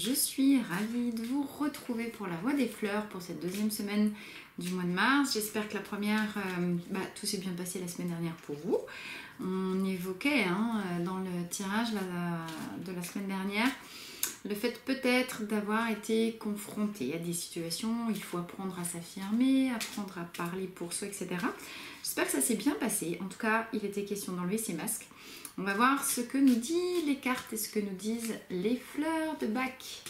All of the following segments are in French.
je suis ravie de vous retrouver pour la Voix des Fleurs pour cette deuxième semaine du mois de mars. J'espère que la première, tout s'est bien passé la semaine dernière pour vous. On évoquait dans le tirage de la semaine dernière le fait peut-être d'avoir été confronté à des situations où il faut apprendre à s'affirmer, apprendre à parler pour soi, etc. J'espère que ça s'est bien passé. En tout cas, il était question d'enlever ces masques. On va voir ce que nous disent les cartes et ce que nous disent les fleurs de bac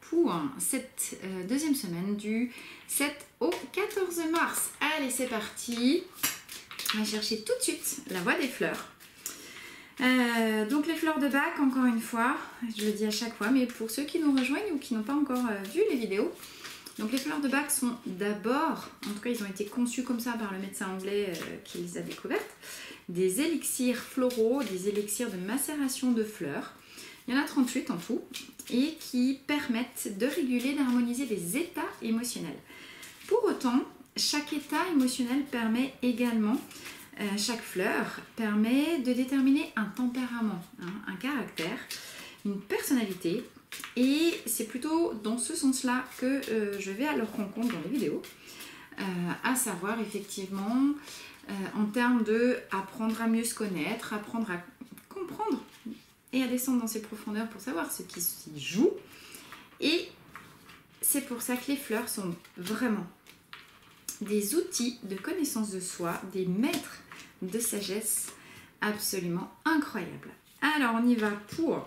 pour cette deuxième semaine du 7 au 14 mars. Allez, c'est parti. On va chercher tout de suite la Voix des fleurs. Donc les fleurs de bac, encore une fois, je le dis à chaque fois, mais pour ceux qui nous rejoignent ou qui n'ont pas encore vu les vidéos, donc les fleurs de bac sont d'abord, en tout cas ils ont été conçus comme ça par le médecin anglais qui les a découvertes, des élixirs floraux, des élixirs de macération de fleurs. Il y en a 38 en tout et qui permettent de réguler, d'harmoniser les états émotionnels. Pour autant, chaque état émotionnel permet également, chaque fleur permet de déterminer un tempérament, un caractère, une personnalité. Et c'est plutôt dans ce sens-là que je vais à leur rencontre dans les vidéos, à savoir effectivement en termes de apprendre à mieux se connaître, apprendre à comprendre et à descendre dans ses profondeurs pour savoir ce qui s'y joue. Et c'est pour ça que les fleurs sont vraiment des outils de connaissance de soi, des maîtres de sagesse absolument incroyables. Alors on y va pour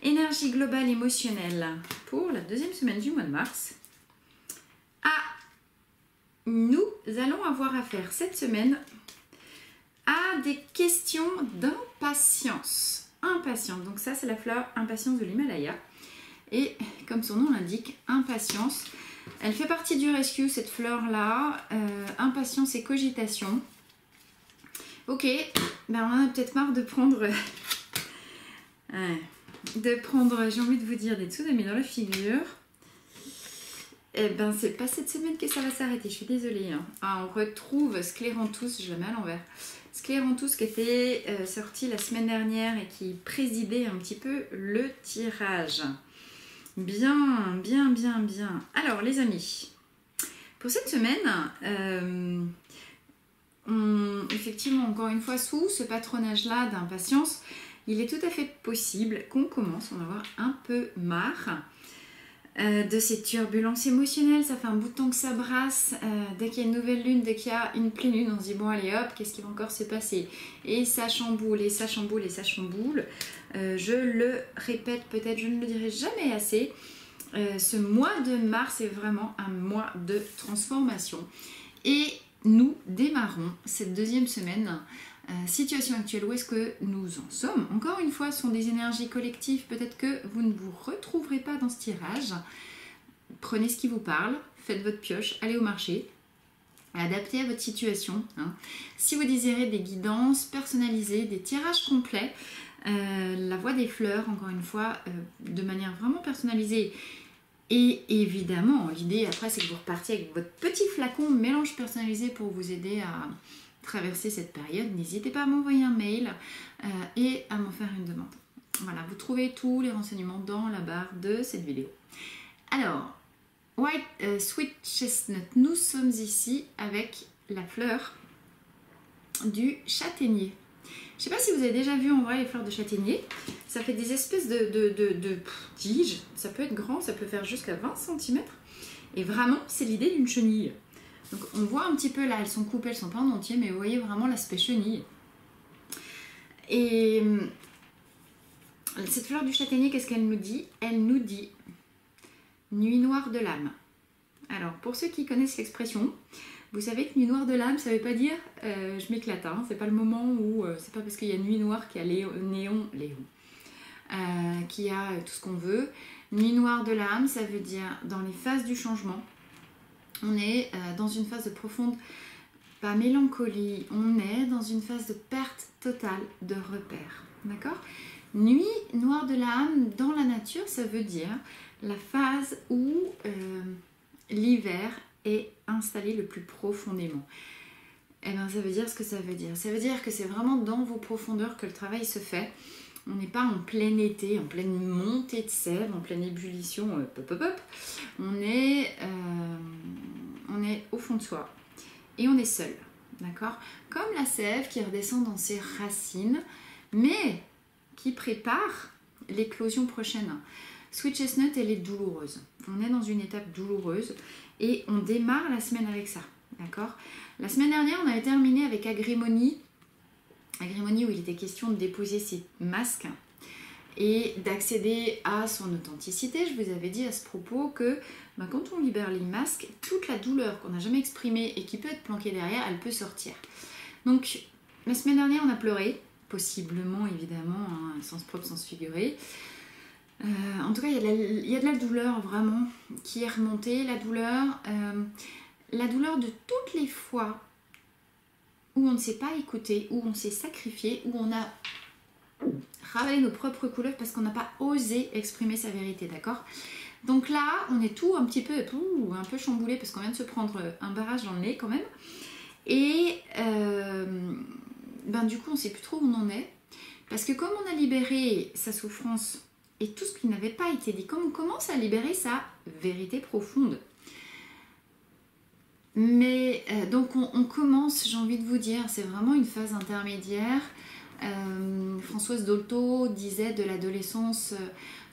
énergie globale émotionnelle pour la deuxième semaine du mois de mars. Nous allons avoir affaire cette semaine à des questions d'impatience. Impatience, donc ça c'est la fleur impatience de l'Himalaya. Et comme son nom l'indique, impatience. Elle fait partie du rescue, cette fleur-là. Impatience et cogitation. Ok, on en a peut-être marre de prendre... j'ai envie de vous dire, des tsunamis dans la figure. Eh ben, c'est pas cette semaine que ça va s'arrêter, je suis désolée. On retrouve Scléranthus, je la mets à l'envers. Scléranthus qui était sorti la semaine dernière et qui présidait un petit peu le tirage. Bien. Alors, les amis, pour cette semaine, effectivement, encore une fois, sous ce patronage-là d'impatience, il est tout à fait possible qu'on commence à en avoir un peu marre de ces turbulences émotionnelles. Ça fait un bout de temps que ça brasse. Dès qu'il y a une nouvelle lune, dès qu'il y a une pleine lune, on se dit bon allez hop, qu'est-ce qui va encore se passer? Et ça chamboule, et ça chamboule, et ça chamboule. Je le répète, peut-être je ne le dirai jamais assez. Ce mois de mars est vraiment un mois de transformation. Et nous démarrons cette deuxième semaine. Situation actuelle, où est-ce que nous en sommes? Encore une fois, ce sont des énergies collectives, peut-être que vous ne vous retrouverez pas dans ce tirage. Prenez ce qui vous parle, faites votre pioche, allez au marché, adaptez à votre situation. Si vous désirez des guidances personnalisées, des tirages complets, la Voix des fleurs, encore une fois, de manière vraiment personnalisée. Et évidemment, l'idée après, c'est que vous repartiez avec votre petit flacon mélange personnalisé pour vous aider à traverser cette période. N'hésitez pas à m'envoyer un mail et à m'en faire une demande. Voilà, vous trouvez tous les renseignements dans la barre de cette vidéo. Alors, Sweet Chestnut, nous sommes ici avec la fleur du châtaignier. Je ne sais pas si vous avez déjà vu en vrai les fleurs de châtaignier. Ça fait des espèces de tiges. Ça peut être grand, ça peut faire jusqu'à 20 cm. Et vraiment, c'est l'idée d'une chenille. Donc on voit un petit peu là, elles sont coupées, elles sont pas en entier, mais vous voyez vraiment l'aspect chenille. Et cette fleur du châtaignier, qu'est-ce qu'elle nous dit? Elle nous dit nuit noire de l'âme. Alors pour ceux qui connaissent l'expression, vous savez que nuit noire de l'âme, ça veut pas dire je m'éclate, c'est pas le moment où, c'est pas parce qu'il y a nuit noire qu'il y a qu'il y a tout ce qu'on veut. Nuit noire de l'âme, ça veut dire dans les phases du changement. On est dans une phase de profonde, pas mélancolie, on est dans une phase de perte totale de repères. D'accord? Nuit noire de l'âme, dans la nature, ça veut dire la phase où l'hiver est installé le plus profondément. Eh bien, ça veut dire ce que ça veut dire. Ça veut dire que c'est vraiment dans vos profondeurs que le travail se fait. On n'est pas en plein été, en pleine montée de sève, en pleine ébullition, On est au fond de soi et on est seul, d'accord? Comme la sève qui redescend dans ses racines, mais qui prépare l'éclosion prochaine. Sweet Chestnut, elle est douloureuse. On est dans une étape douloureuse et on démarre la semaine avec ça, d'accord? La semaine dernière, on avait terminé avec Agrimony. Agrimony où il était question de déposer ses masques et d'accéder à son authenticité. Je vous avais dit à ce propos que quand on libère les masques, toute la douleur qu'on n'a jamais exprimée et qui peut être planquée derrière, elle peut sortir. Donc, la semaine dernière, on a pleuré, possiblement, évidemment, hein, sens propre, sens figuré. En tout cas, il y a de la douleur vraiment qui est remontée. La douleur de toutes les fois où on ne s'est pas écouté, où on s'est sacrifié, où on a ravalé nos propres couleurs parce qu'on n'a pas osé exprimer sa vérité, d'accord? Donc là, on est tout un peu chamboulé parce qu'on vient de se prendre un barrage dans le nez quand même. Et du coup, on ne sait plus trop où on en est. Parce que comme on a libéré sa souffrance et tout ce qui n'avait pas été dit, comme on commence à libérer sa vérité profonde, mais donc on commence, j'ai envie de vous dire, c'est vraiment une phase intermédiaire. Françoise Dolto disait de l'adolescence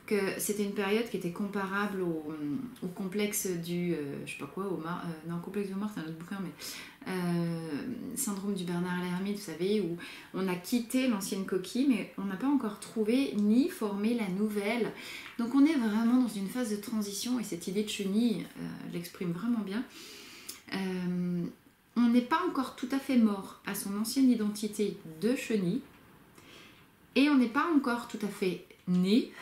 que c'était une période qui était comparable au complexe du, je sais pas quoi, complexe d'Omar, c'est un autre bouquin, mais syndrome du Bernard l'Ermite, vous savez, où on a quitté l'ancienne coquille, mais on n'a pas encore trouvé ni formé la nouvelle. Donc on est vraiment dans une phase de transition, et cette idée de chenille l'exprime vraiment bien. On n'est pas encore tout à fait mort à son ancienne identité de chenille, et on n'est pas encore tout à fait né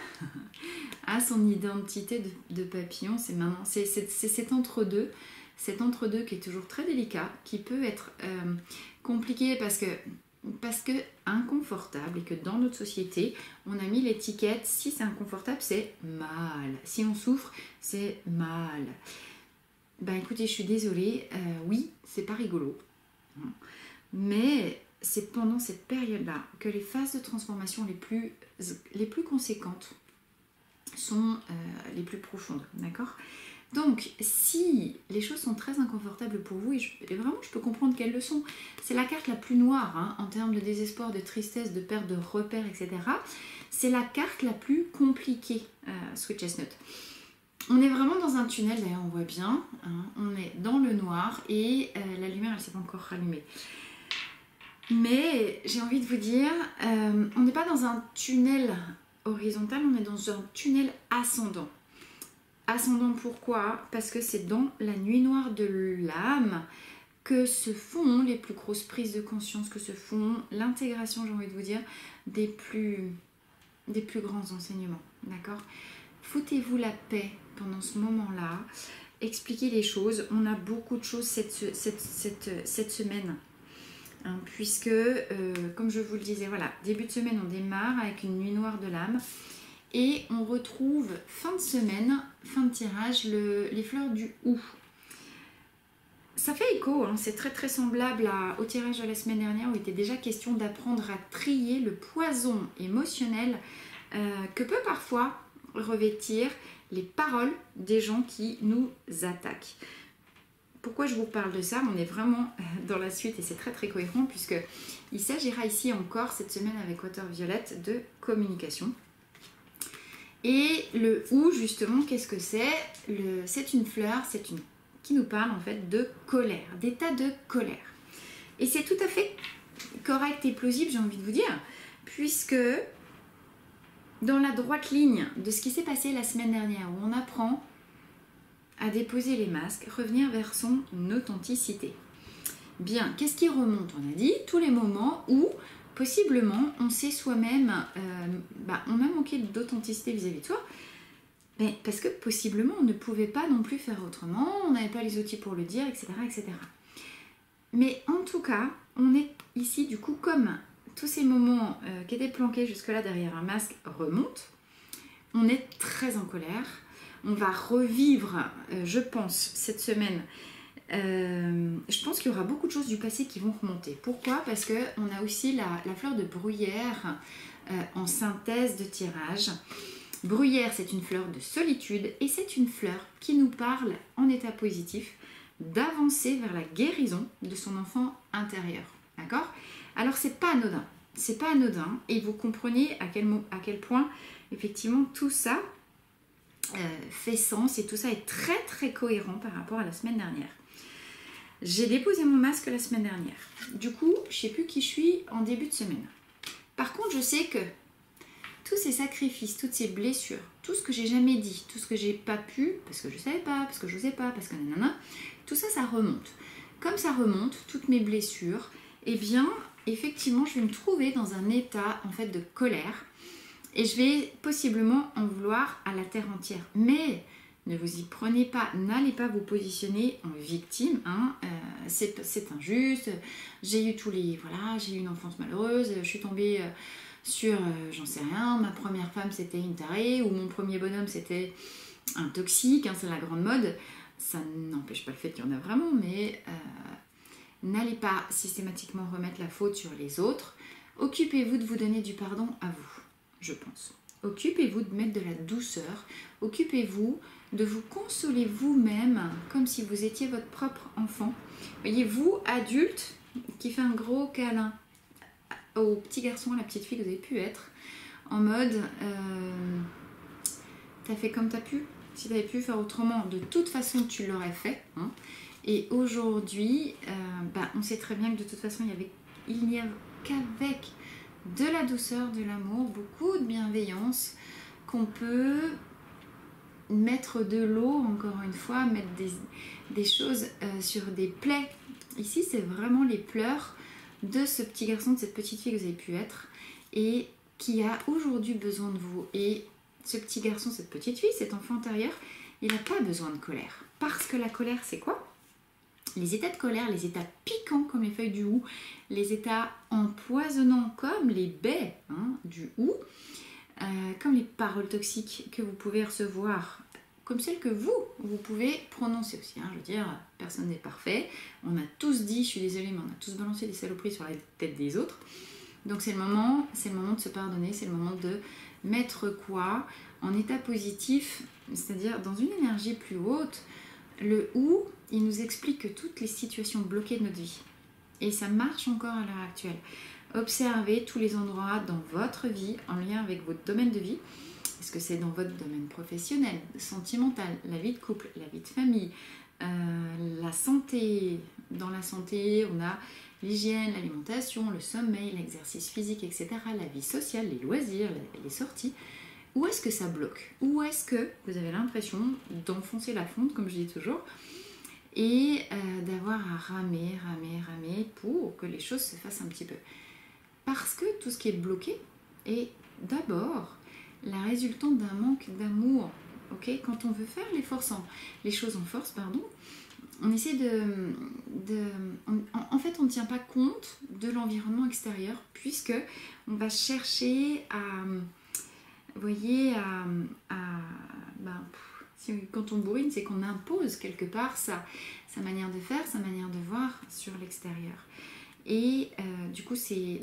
à son identité de papillon. C'est maintenant, c'est cet entre-deux qui est toujours très délicat, qui peut être compliqué parce que inconfortable, et que dans notre société, on a mis l'étiquette, si c'est inconfortable, c'est mal. Si on souffre, c'est mal. Écoutez, je suis désolée, oui, c'est pas rigolo. Mais c'est pendant cette période-là que les phases de transformation les plus conséquentes sont les plus profondes, d'accord? Donc, si les choses sont très inconfortables pour vous, et vraiment je peux comprendre qu'elles le sont, c'est la carte la plus noire hein, en termes de désespoir, de tristesse, de perte de repères, etc. C'est la carte la plus compliquée, Sweet Chestnut. On est vraiment dans un tunnel, d'ailleurs on voit bien, hein, on est dans le noir et la lumière elle s'est pas encore rallumée. Mais j'ai envie de vous dire, on n'est pas dans un tunnel horizontal, on est dans un tunnel ascendant. Ascendant pourquoi? Parce que c'est dans la nuit noire de l'âme que se font les plus grosses prises de conscience, que se font l'intégration, j'ai envie de vous dire, des plus grands enseignements, d'accord? Foutez-vous la paix pendant ce moment-là, expliquez les choses. On a beaucoup de choses cette semaine, hein, puisque, comme je vous le disais, voilà, début de semaine, on démarre avec une nuit noire de l'âme, et on retrouve fin de semaine, fin de tirage, les fleurs du hou. Ça fait écho, hein, c'est très très semblable au tirage de la semaine dernière où il était déjà question d'apprendre à trier le poison émotionnel que peut parfois revêtir les paroles des gens qui nous attaquent. Pourquoi je vous parle de ça? On est vraiment dans la suite et c'est très très cohérent puisque il s'agira ici encore cette semaine avec Water Violette de communication. Et le hou justement, qu'est-ce que c'est? C'est une fleur, qui nous parle en fait de colère, d'état de colère. Et c'est tout à fait correct et plausible, j'ai envie de vous dire, puisque dans la droite ligne de ce qui s'est passé la semaine dernière, où on apprend à déposer les masques, revenir vers son authenticité. Bien, qu'est-ce qui remonte? On a dit tous les moments où possiblement on sait soi-même, on a manqué d'authenticité vis-à-vis de soi, mais parce que possiblement on ne pouvait pas non plus faire autrement, on n'avait pas les outils pour le dire, etc., etc. Mais en tout cas, on est ici du coup comme tous ces moments qui étaient planqués jusque-là derrière un masque remontent, on est très en colère, on va revivre, je pense, cette semaine, je pense qu'il y aura beaucoup de choses du passé qui vont remonter. Pourquoi? Parce qu'on a aussi la fleur de bruyère en synthèse de tirage. Bruyère, c'est une fleur de solitude et c'est une fleur qui nous parle en état positif d'avancer vers la guérison de son enfant intérieur. D'accord? Alors, c'est pas anodin. C'est pas anodin et vous comprenez à quel point, effectivement, tout ça fait sens et tout ça est très très cohérent par rapport à la semaine dernière. J'ai déposé mon masque la semaine dernière. Du coup, je sais plus qui je suis en début de semaine. Par contre, je sais que tous ces sacrifices, toutes ces blessures, tout ce que j'ai jamais dit, tout ce que j'ai pas pu, parce que je savais pas, parce que je n'osais pas, parce que nanana, tout ça, ça remonte. Comme ça remonte, toutes mes blessures, eh bien, effectivement, je vais me trouver dans un état, en fait, de colère. Et je vais possiblement en vouloir à la terre entière. Mais ne vous y prenez pas, n'allez pas vous positionner en victime. Hein. C'est injuste, j'ai eu j'ai eu une enfance malheureuse, je suis tombée sur, j'en sais rien, ma première femme c'était une tarée, ou mon premier bonhomme c'était un toxique, hein, c'est la grande mode. Ça n'empêche pas le fait qu'il y en a vraiment, mais n'allez pas systématiquement remettre la faute sur les autres. Occupez-vous de vous donner du pardon à vous. Je pense. Occupez-vous de mettre de la douceur, occupez-vous de vous consoler vous-même comme si vous étiez votre propre enfant. Voyez, vous, adulte, qui fait un gros câlin au petit garçon, à la petite fille que vous avez pu être, en mode t'as fait comme t'as pu, si t'avais pu faire autrement, de toute façon tu l'aurais fait. Hein. Et aujourd'hui, on sait très bien que de toute façon il n'y a qu'avec de la douceur, de l'amour, beaucoup de bienveillance, qu'on peut mettre de l'eau, encore une fois, mettre des choses sur des plaies. Ici, c'est vraiment les pleurs de ce petit garçon, de cette petite fille que vous avez pu être, et qui a aujourd'hui besoin de vous. Et ce petit garçon, cette petite fille, cet enfant intérieur, il n'a pas besoin de colère. Parce que la colère, c'est quoi ? Les états de colère, les états piquants comme les feuilles du hou, les états empoisonnants comme les baies du hou, comme les paroles toxiques que vous pouvez recevoir, comme celles que vous pouvez prononcer aussi. Je veux dire, personne n'est parfait. On a tous dit, je suis désolée, mais on a tous balancé des saloperies sur la tête des autres. Donc c'est le moment de se pardonner, c'est le moment de mettre quoi en état positif, c'est-à-dire dans une énergie plus haute. Le hou, il nous explique que toutes les situations bloquées de notre vie, et ça marche encore à l'heure actuelle, observez tous les endroits dans votre vie en lien avec votre domaine de vie. Est-ce que c'est dans votre domaine professionnel, sentimental, la vie de couple, la vie de famille, la santé. Dans la santé, on a l'hygiène, l'alimentation, le sommeil, l'exercice physique, etc. La vie sociale, les loisirs, les sorties. Où est-ce que ça bloque? Où est-ce que vous avez l'impression d'enfoncer la fonte, comme je dis toujours, et d'avoir à ramer pour que les choses se fassent un petit peu? Parce que tout ce qui est bloqué est d'abord la résultante d'un manque d'amour. Okay, quand on veut faire les choses en force, on essaie en fait, on ne tient pas compte de l'environnement extérieur, puisque on va chercher quand on bourrine, c'est qu'on impose quelque part sa manière de faire, sa manière de voir sur l'extérieur. Et du coup, c'est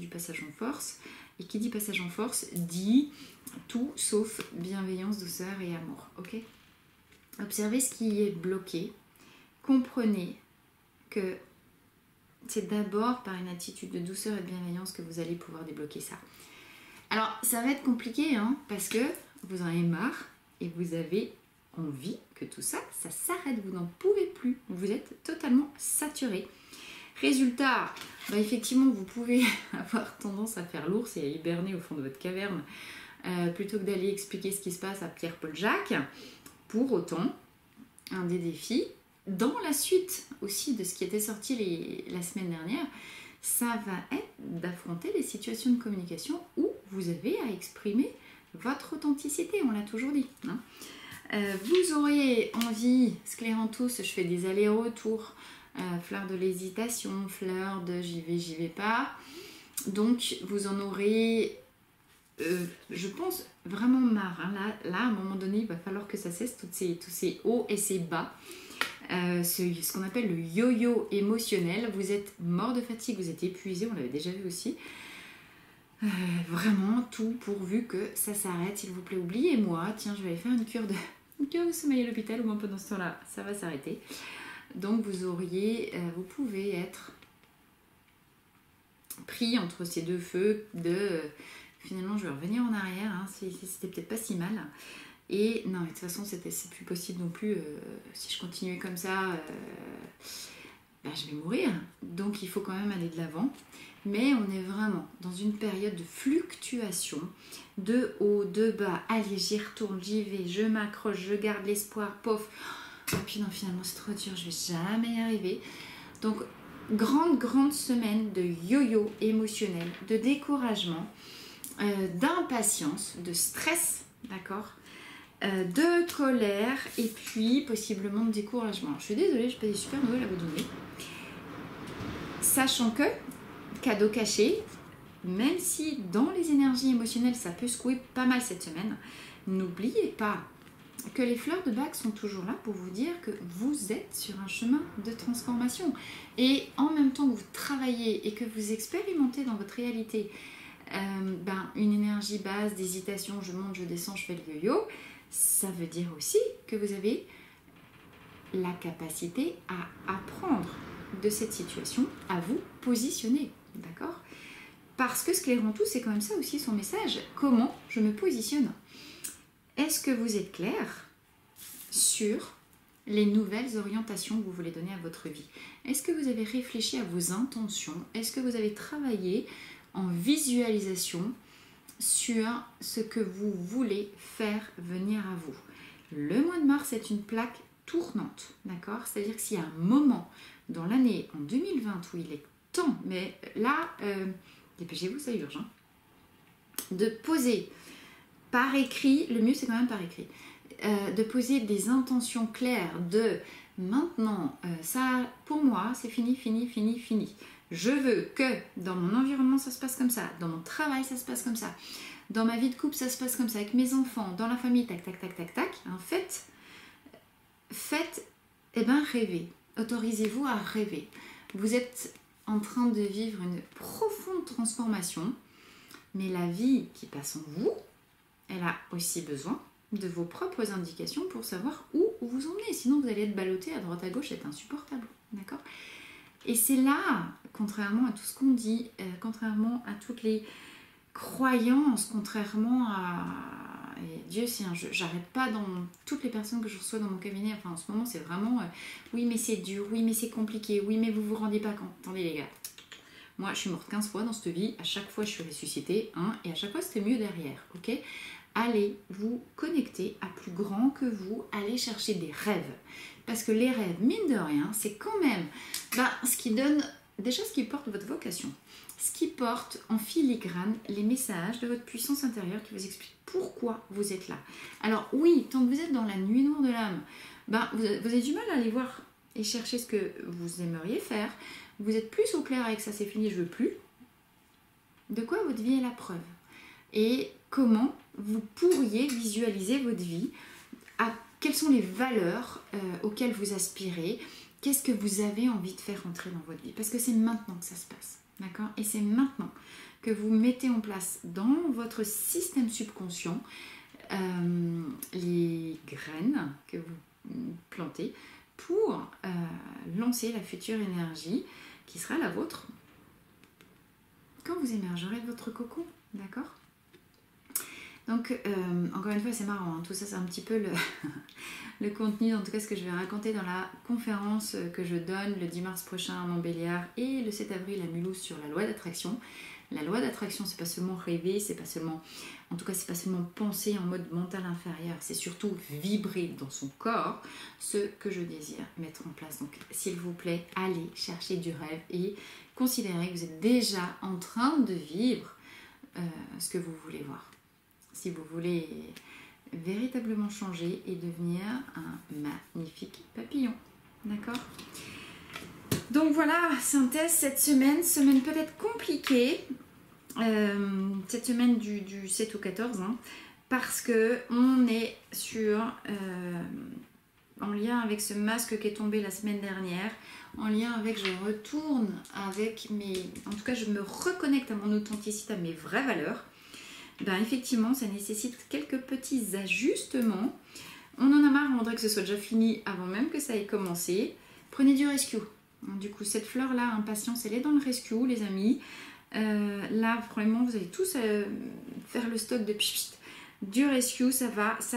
du passage en force. Et qui dit passage en force dit tout sauf bienveillance, douceur et amour. Ok ? Observez ce qui est bloqué. Comprenez que c'est d'abord par une attitude de douceur et de bienveillance que vous allez pouvoir débloquer ça. Alors, ça va être compliqué, parce que vous en avez marre et vous avez envie que tout ça s'arrête. Vous n'en pouvez plus. Vous êtes totalement saturé. Résultat, effectivement, vous pouvez avoir tendance à faire l'ours et à hiberner au fond de votre caverne plutôt que d'aller expliquer ce qui se passe à Pierre-Paul Jacques. Pour autant, un des défis, dans la suite aussi de ce qui était sorti la semaine dernière, ça va être d'affronter les situations de communication où vous avez à exprimer votre authenticité, on l'a toujours dit. Vous aurez envie, scléranthus, je fais des allers-retours, fleur de l'hésitation, fleur de j'y vais pas. Donc vous en aurez, je pense, vraiment marre. Là, à un moment donné, il va falloir que ça cesse, tous ces hauts et ces bas. Ce qu'on appelle le yo-yo émotionnel. Vous êtes mort de fatigue, vous êtes épuisé, on l'avait déjà vu aussi. Vraiment tout pourvu que ça s'arrête, s'il vous plaît. Oubliez-moi, tiens, je vais aller faire une cure de sommeil à l'hôpital, au moins pendant ce temps-là, ça va s'arrêter. Donc vous pouvez être pris entre ces deux feux finalement je vais revenir en arrière, hein, c'était peut-être pas si mal. Et non, mais de toute façon c'est plus possible non plus, si je continuais comme ça, je vais mourir. Donc il faut quand même aller de l'avant. Mais on est vraiment dans une période de fluctuation, de haut, de bas. Allez, j'y retourne, j'y vais, je m'accroche, je garde l'espoir, pof. Et puis non, finalement c'est trop dur, je vais jamais y arriver. Donc grande semaine de yo-yo émotionnel, de découragement, d'impatience, de stress, d'accord, de colère et puis possiblement de découragement. Je suis désolée, je n'ai pas des super nouvelles à vous donner. Sachant que, cadeau caché, même si dans les énergies émotionnelles ça peut secouer pas mal cette semaine, n'oubliez pas que les fleurs de bac sont toujours là pour vous dire que vous êtes sur un chemin de transformation. Et en même temps que vous travaillez et que vous expérimentez dans votre réalité une énergie basse d'hésitation, je monte, je descends, je fais le yo-yo, ça veut dire aussi que vous avez la capacité à apprendre de cette situation, à vous positionner, d'accord? Parce que ce qui les rend tous, c'est quand même ça aussi son message. Comment je me positionne? Est-ce que vous êtes clair sur les nouvelles orientations que vous voulez donner à votre vie? Est-ce que vous avez réfléchi à vos intentions? Est-ce que vous avez travaillé en visualisation sur ce que vous voulez faire venir à vous? Le mois de mars est une plaque tournante, d'accord? C'est-à-dire que s'il y a un moment dans l'année, en 2020, où il est temps, mais là, dépêchez-vous, ça urge, hein, de poser par écrit, le mieux c'est quand même par écrit, de poser des intentions claires de maintenant, ça pour moi c'est fini. Je veux que dans mon environnement ça se passe comme ça, dans mon travail ça se passe comme ça, dans ma vie de couple ça se passe comme ça, avec mes enfants, dans la famille, tac. En fait, faites, rêvez, autorisez-vous à rêver. Vous êtes en train de vivre une profonde transformation, mais la vie qui passe en vous, elle a aussi besoin de vos propres indications pour savoir où vous emmenez. Sinon, vous allez être ballotté à droite à gauche, c'est insupportable. D'accord ? Et c'est là, contrairement à tout ce qu'on dit, contrairement à toutes les croyances, contrairement à... Et Dieu sait, hein, j'arrête pas dans toutes les personnes que je reçois dans mon cabinet, enfin en ce moment c'est vraiment oui mais c'est dur, oui mais c'est compliqué, oui mais vous vous rendez pas compte. Attendez les gars, moi je suis morte 15 fois dans cette vie, à chaque fois je suis ressuscitée, hein, et à chaque fois c'était mieux derrière, ok? Allez vous connecter à plus grand que vous, allez chercher des rêves. Parce que les rêves, mine de rien, c'est quand même ce qui donne, déjà ce qui porte votre vocation, ce qui porte en filigrane les messages de votre puissance intérieure qui vous explique pourquoi vous êtes là. Alors oui, tant que vous êtes dans la nuit noire de l'âme, vous avez du mal à aller voir et chercher ce que vous aimeriez faire. Vous êtes plus au clair avec ça, c'est fini, je veux plus. De quoi votre vie est la preuve? Et comment vous pourriez visualiser votre vie, quelles sont les valeurs auxquelles vous aspirez, qu'est-ce que vous avez envie de faire entrer dans votre vie, parce que c'est maintenant que ça se passe, d'accord? Et c'est maintenant que vous mettez en place dans votre système subconscient les graines que vous plantez pour lancer la future énergie qui sera la vôtre quand vous émergerez de votre cocon, d'accord? Donc, encore une fois, c'est marrant, hein. Tout ça, c'est un petit peu le contenu, en tout cas ce que je vais raconter dans la conférence que je donne le 10 mars prochain à Montbéliard et le 7 avril à Mulhouse sur la loi d'attraction. La loi d'attraction, c'est pas seulement rêver, c'est pas seulement, en tout cas, c'est pas seulement penser en mode mental inférieur, c'est surtout vibrer dans son corps ce que je désire mettre en place. Donc, s'il vous plaît, allez chercher du rêve et considérez que vous êtes déjà en train de vivre ce que vous voulez voir. Si vous voulez véritablement changer et devenir un magnifique papillon. D'accord? Donc voilà, synthèse cette semaine peut-être compliquée, cette semaine du 7 au 14, hein, parce que on est sur en lien avec ce masque qui est tombé la semaine dernière, en lien avec je retourne avec en tout cas je me reconnecte à mon authenticité, à mes vraies valeurs, ben effectivement ça nécessite quelques petits ajustements. On en a marre, on voudrait que ce soit déjà fini avant même que ça ait commencé. Prenez du rescue. Du coup cette fleur là, impatience, elle est dans le rescue les amis. Là probablement vous allez tous faire le stock de pchit. Du rescue, ça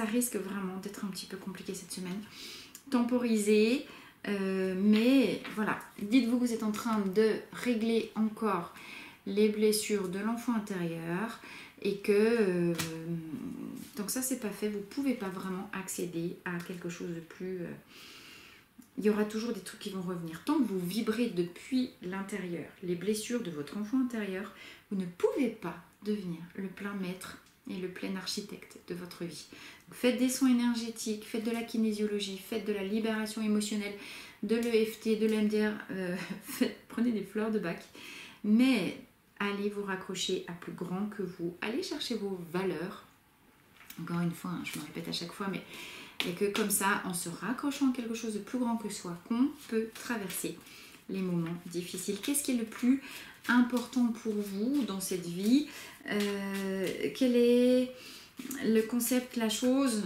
risque vraiment d'être un petit peu compliqué cette semaine. Temporiser, mais voilà, dites-vous que vous êtes en train de régler encore les blessures de l'enfant intérieur et que tant que ça c'est pas fait, vous pouvez pas vraiment accéder à quelque chose de plus... il y aura toujours des trucs qui vont revenir. Tant que vous vibrez depuis l'intérieur, les blessures de votre enfant intérieur, vous ne pouvez pas devenir le plein maître et le plein architecte de votre vie. Donc, faites des soins énergétiques, faites de la kinésiologie, faites de la libération émotionnelle, de l'EFT, de l'MDR, prenez des fleurs de bac, mais allez vous raccrocher à plus grand que vous, allez chercher vos valeurs. Encore une fois, je me répète à chaque fois, mais et que comme ça, en se raccrochant à quelque chose de plus grand que soi, qu'on peut traverser les moments difficiles. Qu'est-ce qui est le plus important pour vous dans cette vie? Quel est le concept, la chose,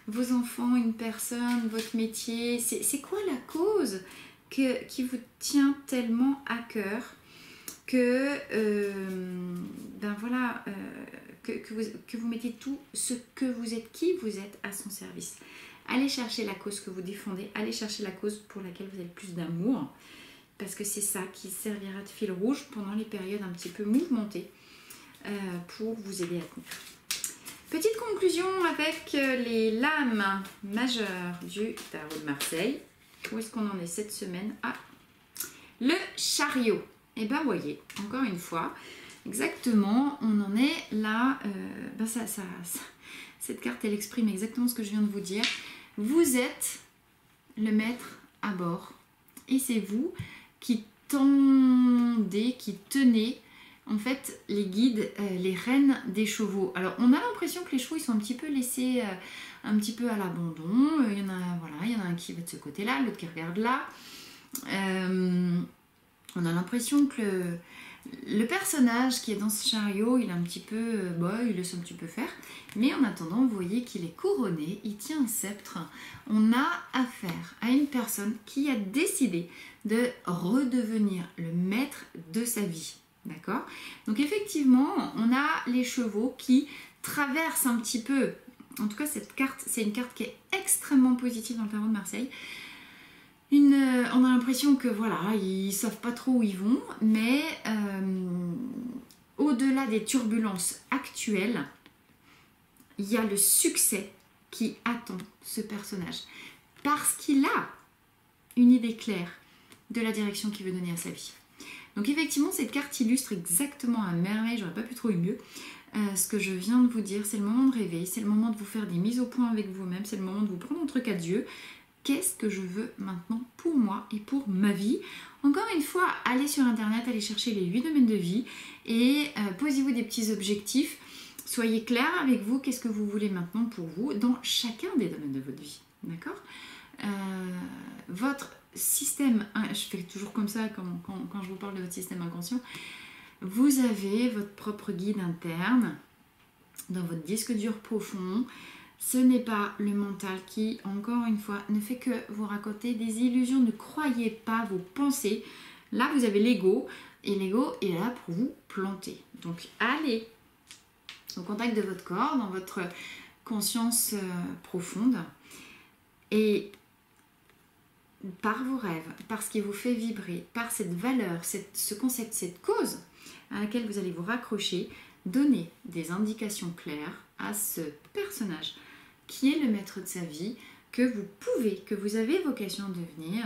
vos enfants, une personne, votre métier? C'est quoi la cause qui vous tient tellement à cœur que ben voilà, que vous mettez tout ce que vous êtes, qui vous êtes, à son service. Allez chercher la cause que vous défendez, allez chercher la cause pour laquelle vous avez le plus d'amour, parce que c'est ça qui servira de fil rouge pendant les périodes un petit peu mouvementées pour vous aider à tenir. Petite conclusion avec les lames majeures du tarot de Marseille. Où est-ce qu'on en est cette semaine? Ah, le chariot. Et ben voyez, encore une fois, exactement, on en est là. Cette carte, elle exprime exactement ce que je viens de vous dire. Vous êtes le maître à bord et c'est vous qui tendez, qui tenez en fait les guides, les rênes des chevaux. Alors on a l'impression que les chevaux ils sont un petit peu laissés un petit peu à l'abandon. Il y en a, voilà, il y en a un qui va de ce côté-là, l'autre qui regarde là. On a l'impression que le personnage qui est dans ce chariot, il est un petit peu, il laisse un petit peu faire. Mais en attendant, vous voyez qu'il est couronné, il tient un sceptre. On a affaire à une personne qui a décidé de redevenir le maître de sa vie. D'accord? Donc effectivement, on a les chevaux qui traversent un petit peu. En tout cas, cette carte, c'est une carte qui est extrêmement positive dans le tarot de Marseille. On a l'impression que voilà, ils savent pas trop où ils vont, mais au-delà des turbulences actuelles, il y a le succès qui attend ce personnage parce qu'il a une idée claire de la direction qu'il veut donner à sa vie. Donc effectivement, cette carte illustre exactement à merveille, j'aurais pas pu trouver mieux, ce que je viens de vous dire. C'est le moment de rêver, c'est le moment de vous faire des mises au point avec vous-même, c'est le moment de vous prendre entre quatre yeux. Qu'est-ce que je veux maintenant pour moi et pour ma vie? Encore une fois, allez sur internet, allez chercher les 8 domaines de vie et posez-vous des petits objectifs. Soyez clair avec vous, qu'est-ce que vous voulez maintenant pour vous dans chacun des domaines de votre vie. D'accord? Votre système, je fais toujours comme ça quand je vous parle de votre système inconscient, vous avez votre propre guide interne dans votre disque dur profond. Ce n'est pas le mental qui, encore une fois, ne fait que vous raconter des illusions. Ne croyez pas vos pensées. Là, vous avez l'ego et l'ego est là pour vous planter. Donc, allez au contact de votre corps, dans votre conscience profonde et par vos rêves, par ce qui vous fait vibrer, par cette valeur, ce concept, cette cause à laquelle vous allez vous raccrocher, donnez des indications claires à ce personnage qui est le maître de sa vie, que vous pouvez, que vous avez vocation de devenir,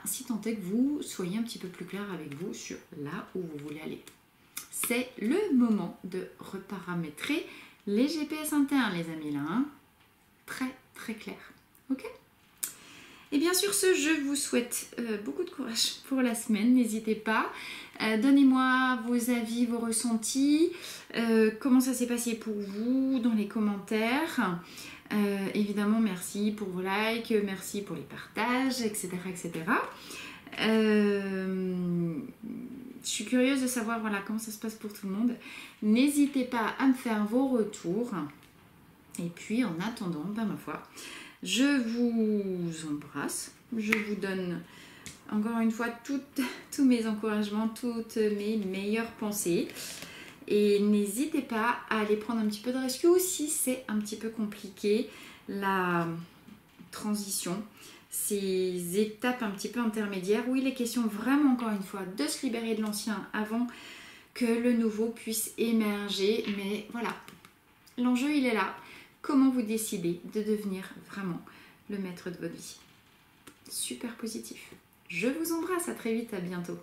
si tant est que vous soyez un petit peu plus clair avec vous sur là où vous voulez aller. C'est le moment de reparamétrer les GPS internes, les amis, là. Hein, très, très clair. Ok ? Et bien sur ce, je vous souhaite beaucoup de courage pour la semaine. N'hésitez pas. Donnez-moi vos avis, vos ressentis. Comment ça s'est passé pour vous dans les commentaires. Évidemment, merci pour vos likes, merci pour les partages, etc. etc. Je suis curieuse de savoir voilà, comment ça se passe pour tout le monde. N'hésitez pas à me faire vos retours. Et puis en attendant, ben ma foi, je vous embrasse. Je vous donne encore une fois tous mes encouragements, toutes mes meilleures pensées. Et n'hésitez pas à aller prendre un petit peu de rescue si c'est un petit peu compliqué, la transition, ces étapes un petit peu intermédiaires où il est question vraiment encore une fois de se libérer de l'ancien avant que le nouveau puisse émerger. Mais voilà, l'enjeu il est là. Comment vous décidez de devenir vraiment le maître de votre vie? Super positif. Je vous embrasse, à très vite, à bientôt.